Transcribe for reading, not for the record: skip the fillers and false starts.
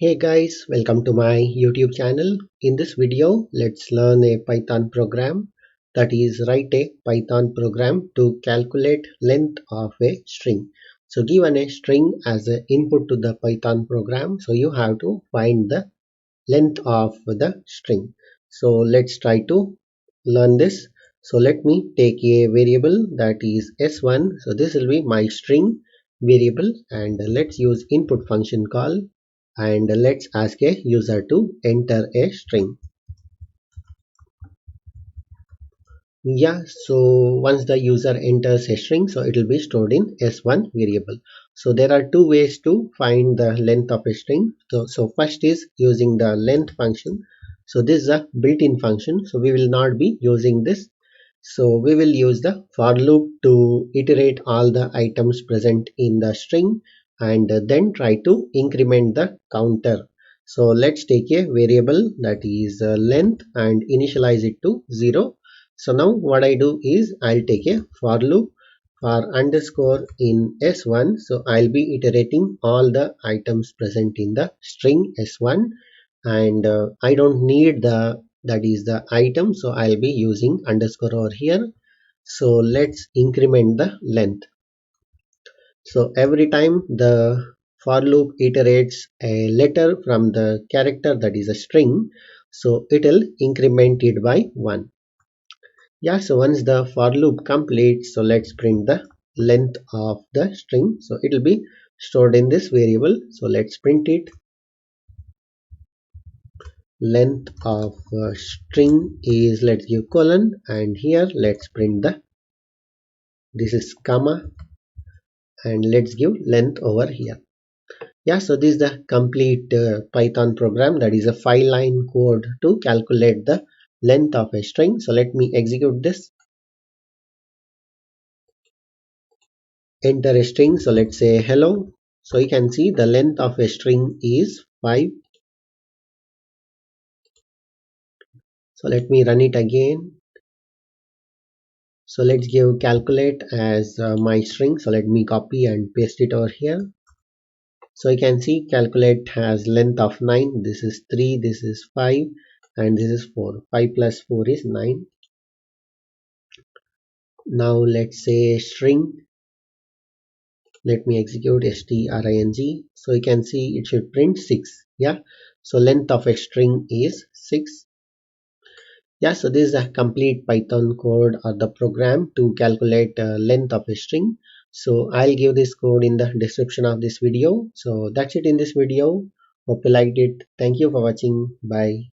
Hey guys, welcome to my YouTube channel. In this video, let's learn a Python program, that is write a Python program to calculate length of a string. So given a string as an input to the Python program, so you have to find the length of the string. So let's try to learn this. So let me take a variable that is s1. So this will be my string variable, and let's use input function call, and let's ask a user to enter a string. Yeah, so once the user enters a string, so it will be stored in s1 variable. So there are two ways to find the length of a string. So first is using the length function. So this is a built-in function, so we will not be using this. So we will use the for loop to iterate all the items present in the string, and then try to increment the counter. So let's take a variable that is length and initialize it to 0. So now what I do is I'll take a for loop for underscore in s1. So I'll be iterating all the items present in the string s1, and I don't need the that is the item, so I'll be using underscore over here. So let's increment the length. So every time the for loop iterates a letter from the character that is a string, so it will increment it by 1. Yeah, so once the for loop completes, so let's print the length of the string. So it will be stored in this variable. So let's print it. Length of string is, let's give colon, and here let's print the, this is comma, and let's give length over here. Yeah, so this is the complete Python program, that is a 5-line code to calculate the length of a string. So let me execute this. Enter a string, so let's say hello. So you can see the length of a string is 5. So let me run it again. So let's give calculate as my string. So let me copy and paste it over here. So you can see calculate has length of 9. This is 3, this is 5, and this is 4. 5 plus 4 is 9. Now let's say string. Let me execute string. So you can see it should print 6. Yeah, so length of a string is 6. Yeah, so this is a complete Python code or the program to calculate length of a string. So I'll give this code in the description of this video. So that's it in this video. Hope you liked it. Thank you for watching. Bye.